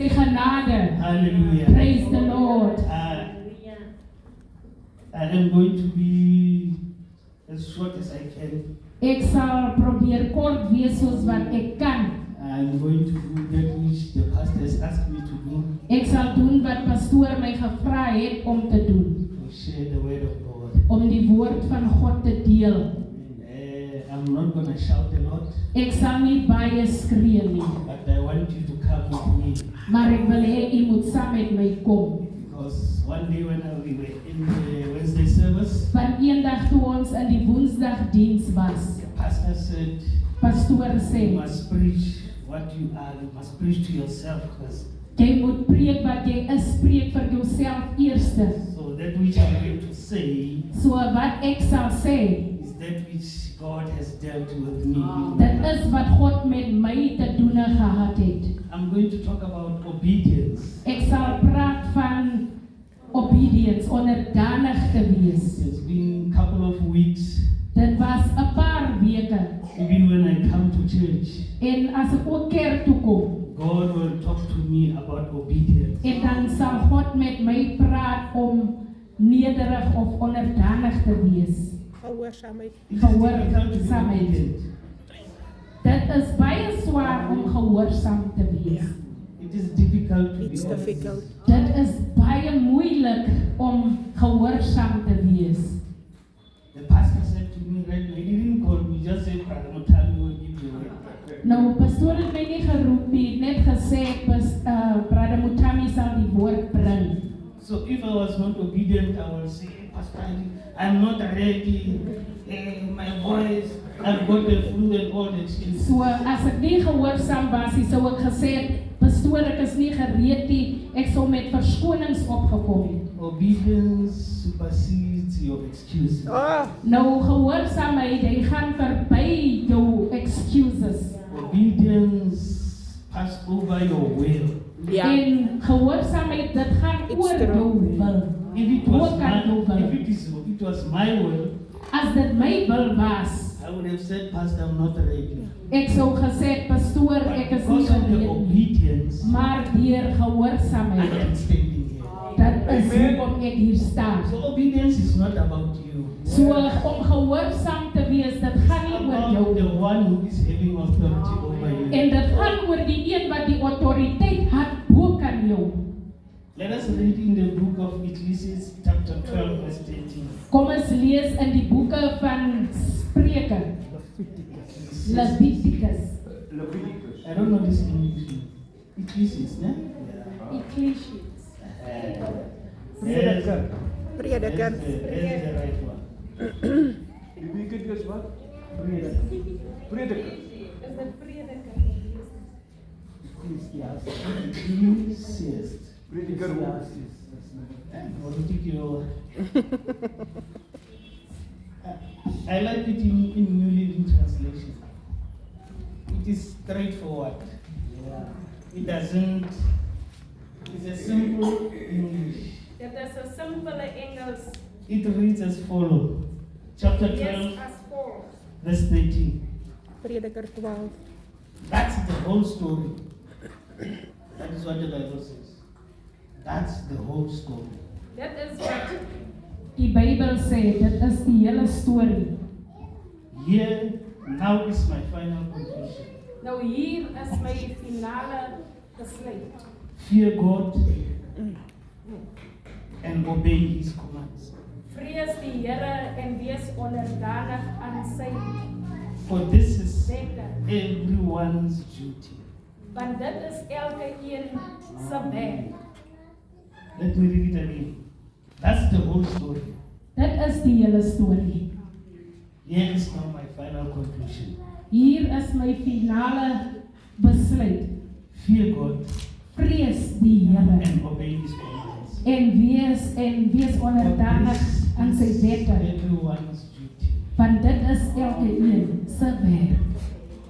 genade. Hallelujah. Praise the Lord. I am going to be as short as I can. Ek sal probeer kort wees soos wat ek kan. I'm going to do that which the pastor has asked me to do, Ek sal doen wat pastoor my gevra het om te doen. to share the word of God. Om die woord van God te deel. I'm not going to shout a lot, Ek sal nie baie skree nie, but I want you to come with me. maar ek wil hê u moet saam met my kom. Because one day when we were in the Wednesday service, Van eendag toe ons in die Woensdagdiens was, the pastor said, pastoor you sê, must preach what you are, you must preach to yourself first. jy moet preek wat jy is, preek vir jouself eerste. So that which I'm going to say So wat ek sal sê, is that which God has dealt with me. dit is wat God met my te doen gehad het. I'm going to talk about obedience. Ek sal praat van obedience, onderdanig te wees. It's been a couple of weeks, Dit was 'n paar weke even when I come to church, en as ek ook kerk toe kom, God will talk to me about obedience. en dan sal God met my praat om nederig of onderdanig te wees. Gehoorsaamheid. It is difficult to be Gehoorsaamheid. obedient. Dit is baie swaar om gehoorsaam te wees. It is difficult to It's be obedient. difficult. Dit is baie moeilik om gehoorsaam te wees. The pastor said to me right now, he didn't call me, just said, Brother Mutali will give you a word. Nou, pastoor het my nie geroep nie, net gesê, Brother Mutami sal die woord bring. So if I was not obedient, I will say, hey, Pastor, I'm not ready. My voice, I've got the flu and all that shit. So, as ek nie gehoorsaam was, sou ek gesê het, pastoor, ek is nie gereed nie, ek sou met verskonings opgekom het. Obedience supersedes your excuses. Nou, gehoorsaamheid, hy gaan verby jou excuses. Obedience pass over your will. Ja. En gehoorsaamheid, dit gaan It's oor true. jou wil. If it was Ook aan jou my, wil. if it was my will, As dit my wil was, I would have said, Pastor, I'm not ready. ek sou gesê, pastoor, But ek is nie because of the gereed nie. obedience, Maar deur I gehoorsaamheid, am standing here. dat is hoekom ek hier staan. So obedience is not about you. So om gehoorsaam te wees, dit gaan nie oor About jou the nie. one who is having authority over you. En dit gaan oor die een wat die autoriteit het bo kan jou. Let us read in the book of Ecclesiastes, chapter 12, verse 13. Kom ons lees in die boeke van Spreuke, Leviticus, I don't know this in English. Ecclesiastes, ne? Ecclesiastes. Prediker. Prediker. That's the right one. Leviticus wat? Prediker. Ecclesiastes. Prediker hoe? I like it in New Living Translation. It is straightforward. It doesn't, it's a simple English. Dit is 'n simpele Engels. It reads as follows. Chapter 12, as volg. verse 13. Prediker 12. That's the whole story. That is what the Bible says. That's the whole story. Dit is wat die Bybel sê, dit is die hele storie. Here, now is my final conclusion. Nou hier is my finale besluit. Fear God and obey His commands. Vrees die Here en wees onderdanig aan sy For this is wette, everyone's duty. want dit is elke een se werk. Let me read it again. That's the whole story. Dit is die hele storie. Here is now my final conclusion. Hier is my finale besluit. Fear God Vrees die Here and obey His commands. en wees onderdanig aan sy wette, Everyone's duty. want dit is elke een se werk.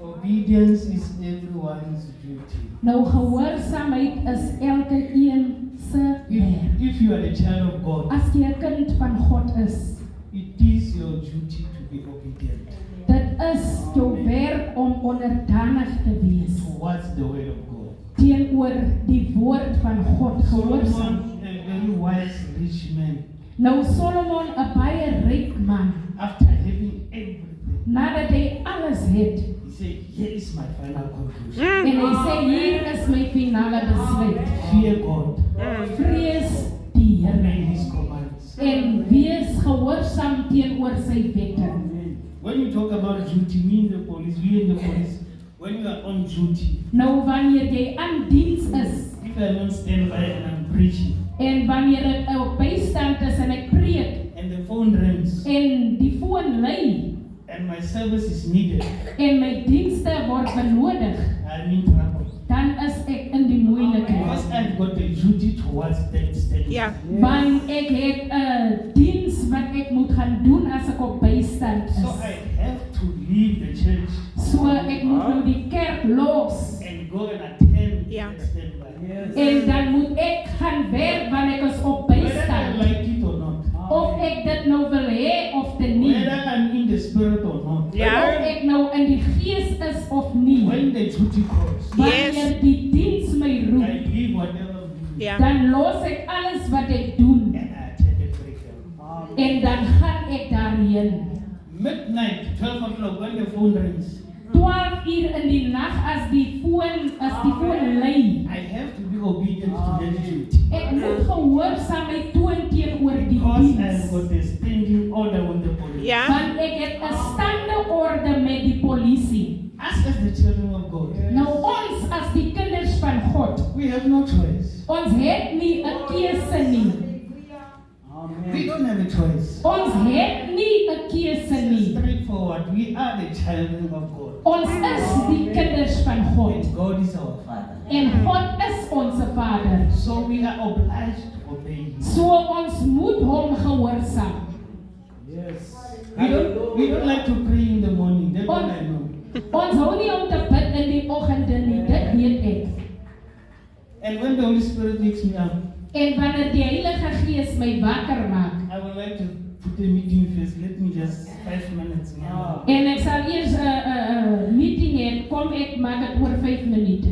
Obedience is everyone's duty. Nou gehoorsaamheid is elke een se werk. If you are a child of God, As jy 'n kind van God is, it is your duty to be obedient dit is jou werk om onderdanig te wees towards the word of God. teenoor die woord van God gehoorsaam. Solomon, a very wise, rich man, Nou Solomon, 'n baie ryk man, after having everything, nadat hy alles het, he said, here is my final conclusion. en hy sê hier is my finale besluit. Fear God Vrees die and Here his commands. en wees gehoorsaam teenoor sy wette. When you talk about duty, me in the police, we in the police, when you are on duty, Nou wanneer jy aan diens is if I don't stand by and I'm preaching, en wanneer ek op bystand is en ek preek and the phone rings, en die foon lui and my service is needed, en my dienste word benodig, I'm in trouble. dan is ek in die moeilikheid. Because I've got a duty towards that standing. Ja. Want ek het 'n diens wat ek moet gaan doen as ek op bystand So is. I have to leave the church So ek moet nou die kerk los and go and attend Yeah. that standby. en dan moet ek gaan werk wanneer ek is op Whether I bystand. like it or not, Of ek dit nou wil hê of te nie. whether I'm in the spirit or not, Ja. Of ek nou in die gees is of nie. when the duty calls, Yes. Wanneer die diens my I roep, leave whatever I'm doing Ja. dan los ek alles wat ek doen and I attend the breakdown. en dan gaan ek daarheen. Midnight, 12 o'clock, when the phone rings, 12 uur in die nag as die foon lui. I have to be obedient to that duty. Ek moet gehoorsaamheid toon teenoor die Because I've diens. got a standing order with the police. Ja. Want ek het 'n staande orde met die polisie. Us as the children of God, Nou ons as die kinders van God, we have no choice. ons het nie 'n keuse nie. We don't have a choice. Ons het nie 'n keuse nie. Straightforward, we are the children of God. Ons is die kinders van God And God is our Father. en God is ons Vader. So we are obliged to obey Him. So ons moet hom gehoorsaam. We don't like to pray in the morning, that's what I know. Ons hou nie om te bid in die oggende nie, dit weet ek. And when the Holy Spirit wakes me up, En wanneer die Heilige Gees my wakker maak, I would like to put a meeting first. Let me just 5 minutes now. en ek sal eers 'n meeting hê, kom ek maak dit oor 5 minute.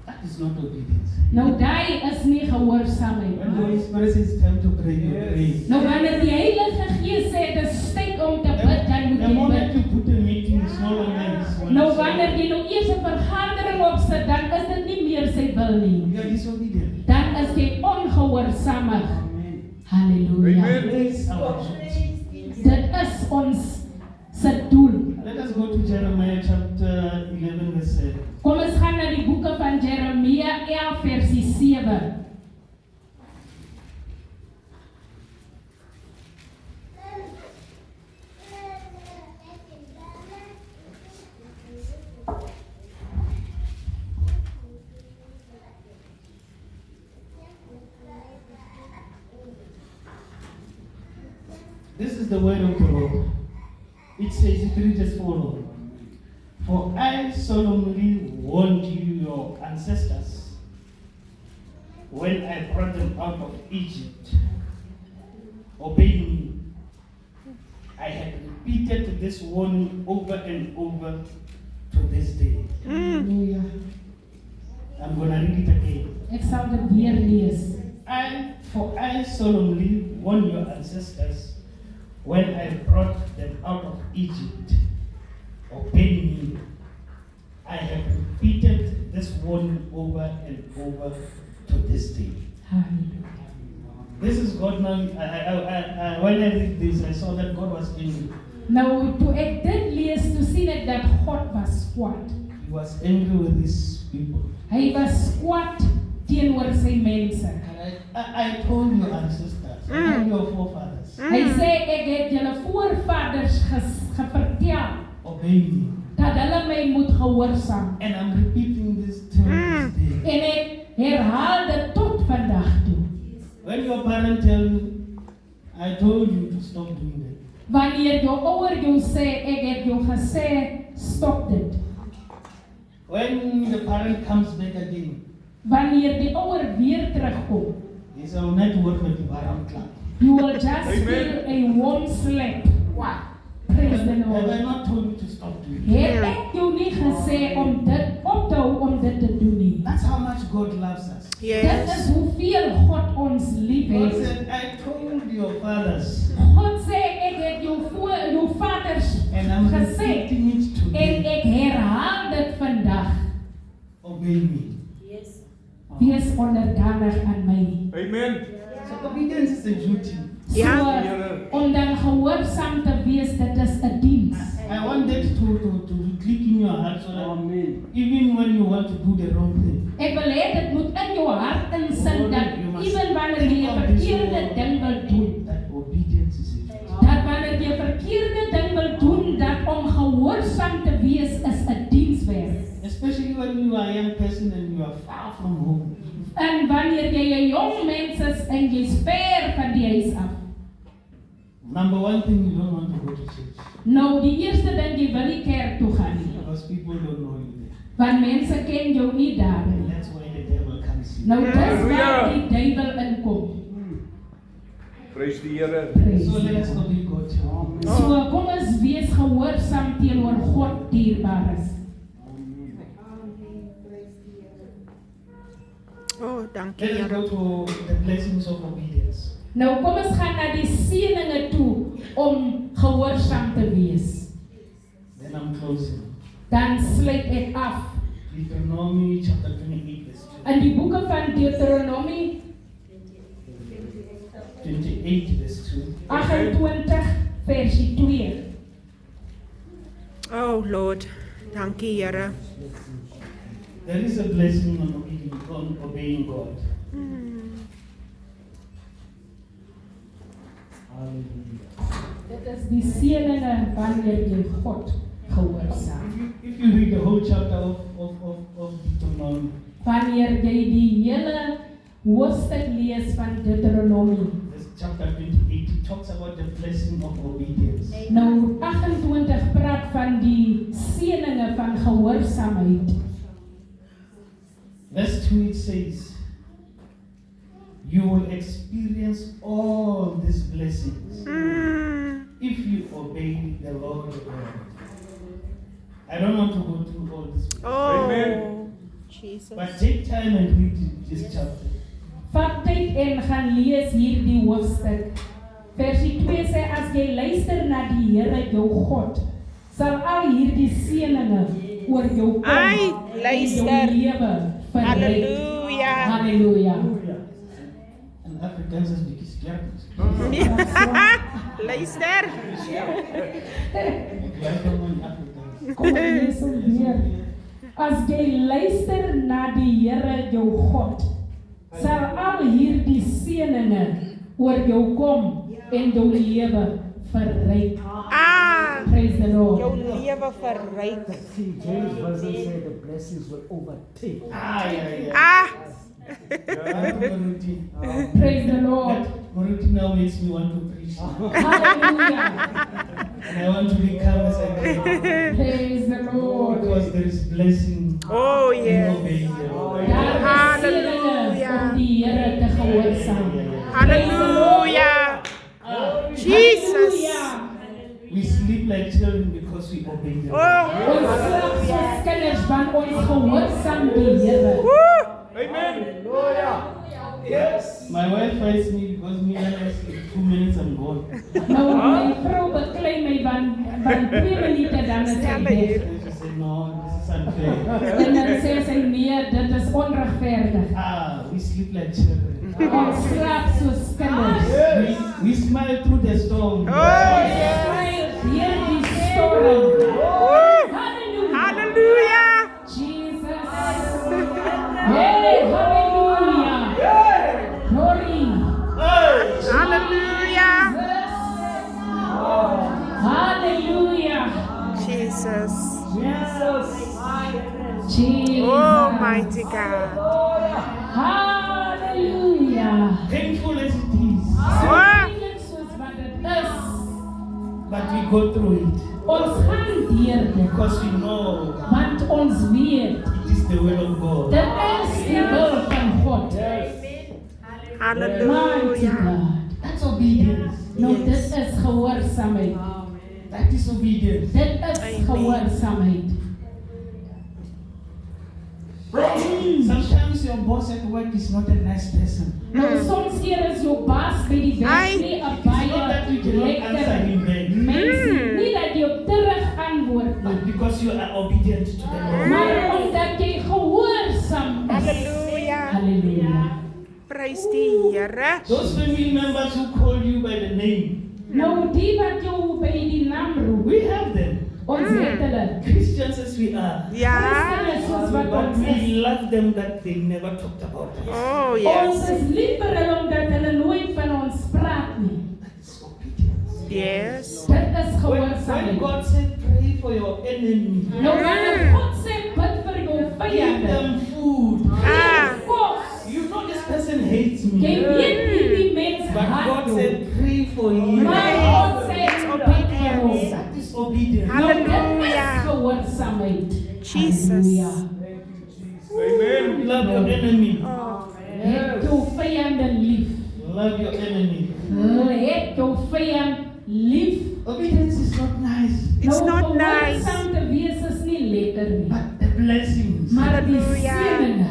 That is not obedience. Nou daai is nie When gehoorsaamheid. the Holy Spirit says it's time to pray, you pray. Nou wanneer die Heilige Gees sê dit is tyd om te bid, dan moet The jy moment bid. you put a meeting, it's no longer His will. Nou wanneer jy nou eers 'n vergadering opsit, dan is dit nie meer sy wil nie. You are disobedient. Dan is jy ongehoorsaamig. Halleluja. That is our duty. Dit is ons se doel. Let us go to Jeremiah chapter 11, verse 7. Kom ons gaan na die boeke van Jeremia 11 versie 7. This is the word of the Lord. It says, it reads as follows. For I solemnly warned you, your ancestors, when I brought them out of Egypt. Obey me. I have repeated this warning over and over to this day. Halleluja. I'm going to read it again. Ek sal dit weer lees. For I solemnly warned your ancestors when I brought them out of Egypt. Obey me. I have repeated this warning over and over to this day. Halleluja. This is God now. When I read this, I saw that God was angry. Nou toe ek dit lees, toe sien ek dat God was kwaad. He was angry with these people. Hy was kwaad teenoor sy mense. I told your ancestors, I told your forefathers, Hy sê ek het julle voorvaders gevertel obey me. dat hulle my moet gehoorsaam. And I'm repeating this till this day. En ek herhaal dit tot vandag toe. When your parents tell you, I told you to stop doing that. Wanneer jou ouer jou sê ek het jou gesê stop dit. When the parent comes back again, Wanneer die ouer weer terugkom, he says, I will not work with the parent club. you will just feel a warm slap. Praise the Have I Lord. not told you to stop doing it? Het ek jou nie gesê om dit op te hou om dit te doen nie. That's how much God loves us. Dit is Yes. hoeveel God ons God liefhet. said, I told your fathers, God sê ek het jou vaders and I'm gesê repeating it en today. ek herhaal dit vandag. Obey me. Wees onderdanig aan my. Amen. So obedience is a duty. Ja. So, om dan gehoorsaam te wees, dit is 'n diens. I want that to click in your heart so that Amen. even when you want to do the wrong thing, Ek wil hê dit moet in jou hart insin dat ewen wanneer jy 'n verkeerde ding wil doen, that obedience is a duty. dat wanneer jy 'n verkeerde ding wil doen, dat om gehoorsaam te wees is 'n dienswerk. Especially when you are a young person and you are far from home. En wanneer jy 'n jong mens is en jy's ver van die huis af. Number one thing, you don't want to go to church Nou, die eerste ding jy wil nie kerk toe gaan nie, because people don't know you there. want mense ken jou nie daar And nie. that's why the devil comes in. Nou dis waar Halleluja. die duiwel inkom. Prys die Here. Praise So let the us Lord. obey God. So kom ons wees gehoorsaam teenoor God dierbares. Oh, dankie Let us Here. go to the blessings of obedience. Nou kom ons gaan na die seëninge toe om gehoorsaam te wees. Then I'm closing. Dan sluit ek af. Deuteronomy chapter 28 verse 2. In die boeke van Deuteronomie 28 verse 2. 28 versie 2. Oh Lord, dankie Here. There is a blessing on obeying God. Dit is die seëninge wanneer jy God gehoorsaam. If you read the whole chapter of Deuteronomy, Wanneer jy die hele hoofstuk lees van Deuteronomie. this chapter 28, it talks about the blessing of obedience. Nou 28 praat van die seëninge van gehoorsaamheid. Verse 2 it says, you will experience all these blessings if you obey the Lord your God. I don't want to go through all this, Oh, Amen. Jesus. but take time and read this chapter. Vat tyd en gaan lees hierdie hoofstuk. Versie 2 sê as jy luister na die Here jou God, sal al hierdie seëninge oor jou kom. Ai, en luister. jou lewe verryk. Halleluja. Halleluja. And Africans is bietjie skerp. Luister. Ek like hom in Afrikaans. Kom ek lees hom weer. As jy luister na die Here jou God, sal al hierdie seëninge oor jou kom en jou lewe verryk. Ah, Praise the Lord. jou lewe verryk. King James Version said the blessings will overtake. Yeah. Ah, Moruti. Praise the Lord. Moruti now makes me want to preach. Hallelujah. And I want to become as I can. Praise the Lord. Because there is blessing oh in yes. obeying the Lord. Daar is seëninge om die Here te gehoorsaam. Praise the Lord. Hallelujah. Jesus. Hallelujah. We sleep like children because we obey the Lord. Oh, Ons slaap soos kinders want ons gehoorsaam die Here. woo. Amen. My wife fights me because me and I sleep 2 minutes I'm gone. Nou my vrou beklei my van 2 minute dan is sy weg. And she said, no, this is unfair. En dan sê sy nee, dit is onregverdig. We sleep like children. Ons slaap soos kinders. We smile through the storm. Oh, Ons yes. smile deur die storm. Woo. Hallelujah. Hallelujah. Jesus. Hey, hallelujah. Glory. Hallelujah. Hallelujah. Jesus. Jesus. Oh, mighty God. Hallelujah. Painful as it is, Moeilik soos wat dit is, but we go through it ons gaan deur dit, because we know want ons weet, it is the will of God. dit is die wil van God. Mighty Hallelujah. God. That's obedience. Nou dit is gehoorsaamheid. That is obedience. Dit is gehoorsaamheid. Sometimes your boss at work is not a nice person. Nou soms keer is jou baas by die werk nie 'n baie Not that you cannot answer lekker him back, mens nie. Nie dat jy op terug antwoord but nie, because you are obedient to the Lord. maar omdat jy gehoorsaam is. Halleluja. Halleluja. Prys die Here. Those family members who call you by the name, Nou die wat jou by die naam roep, we have them. ons het hulle. Christians as we are. Ja. Christene soos wat But ons we is. love them that they never talked about us. Oh, Ons yes. is lief vir hulle omdat hulle nooit van ons praat nie. That is obedience. Yes. Dit is When gehoorsaamheid. God said, pray for your enemy, Nou wanneer God sê bid vir jou give vyande, them food. Ah. kos. You know this person hates Jy me. weet nie die mens But haat God jou. said, pray for him. Maar God sê bid vir hom. That is obedience. Nou dit is Halleluja. gehoorsaamheid. Jesus. Halleluja. Amen. Love your enemy. Oh. Het jou vyande lief. Love your enemy. Het jou vyand lief. Obedience is not nice, It's Nou, not nice. gehoorsaam te wees is nie lekker nie. but the blessings, Maar die Halleluja. seëninge,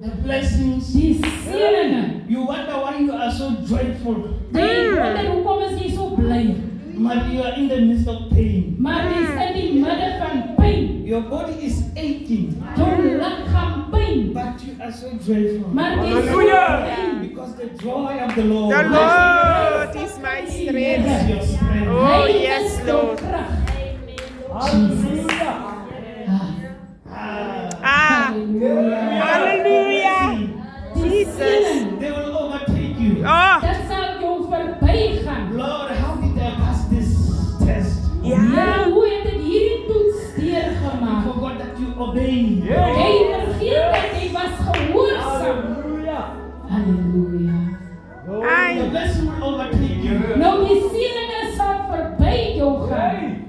the blessings. die seëninge. You wonder why you are so joyful, Jy wonder hoekom is jy so bly? but you are in the midst of pain. Maar jy is in die midde van pyn. Your body is aching, Jou liggaam pyn. but you are so joyful. Maar jy is so Halleluja. bly. Because the joy of the Lord The Lord is my is strength. your strength. Oh, Hy yes, is jou Lord. krag. Hallelujah. Ah. Halleluja. Hallelujah. Die Jesus. seëning, They will overtake you. Oh. dit sal jou verbygaan. Lord, how did I pass this test? Ja. Here, hoe het dit hierdie toets I deurgemaak? forgot that you obeyed. Jy vergeet dat jy was gehoorsaam. Hallelujah. Halleluja. The Ai. blessing will overtake you. Nou die seëninge sal verby jou gaan.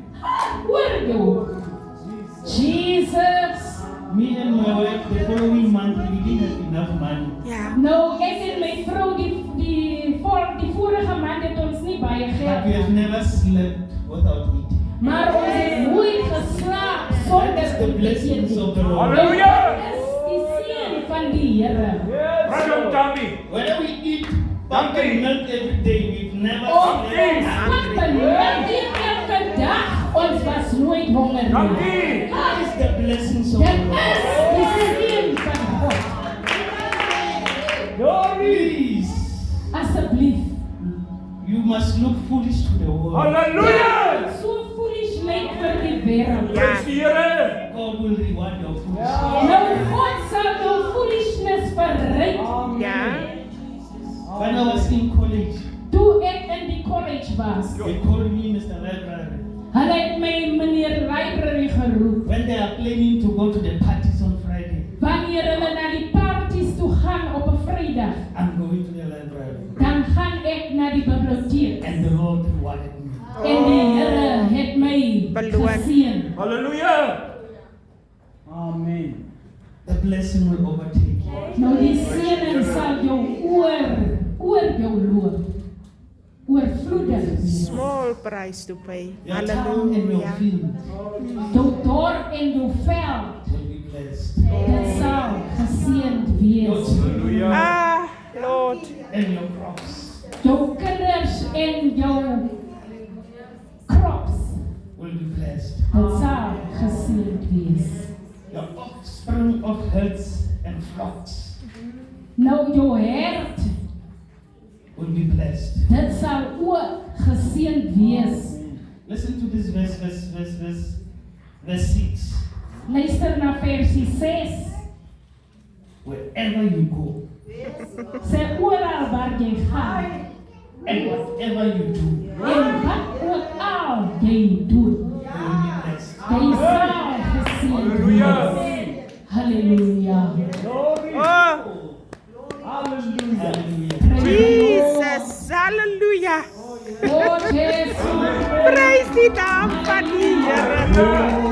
Oor jou. Jesus. Me and my wife, the following month, we didn't have enough money. Ja. Nou, ek en my vrou die vorige maand het ons nie baie But we geld. have never slept without eating. Maar ons het nooit geslaap sonder That is the om te blessings eet. of the Lord. Hallelujah. Dit is die seën van die Here. Brother Tommy. Whether we eat pap and milk every day, we've never Ons slept. pap en melk eet elke dag. Ons was nooit honger nie. Dankie. That is the blessings of Dit the Lord. is die seën van God. Please, Asseblief. you must look foolish to the world. Hallelujah. So foolish lyk vir die wêreld. Ja. Praise the Here. God will reward your foolishness. Nou God sal jou foolishness verryk. Ja. When I was in college, Toe ek in die college was, they called me Mr. Library. hulle het my meneer library geroep. When they are planning to go to the parties on Friday, Wanneer hulle na die parties toe gaan op 'n Vrydag, I'm going to the library. dan gaan ek na die biblioteek. And the Lord rewarded me. En die Here het my Beloon. geseën. Hallelujah. Amen. The blessing will overtake you. Nou die seëning sal jou oor jou loop. Oorvloedig wees. Small price to pay. Your town and your Hallelujah. field Jou dorp en jou veld, will be blessed. dit sal geseënd wees. Your children Ah, Lord. and your crops Jou kinders en jou crops, will be blessed. dit sal geseënd wees. Your offspring of herds and flocks Nou jou hert, will be blessed. dit sal ook geseënd wees. Listen to this verse 6. Luister na versie 6. Wherever you go Sê oral waar jy gaan and whatever you do, en wat ook al jy doen, you will be blessed. jy sal geseënd wees. Halleluja. Glory. Oh, Hallelujah. Hallelujah. Jesus. Hallelujah. Oh, Jesus. Prys die naam van die Here.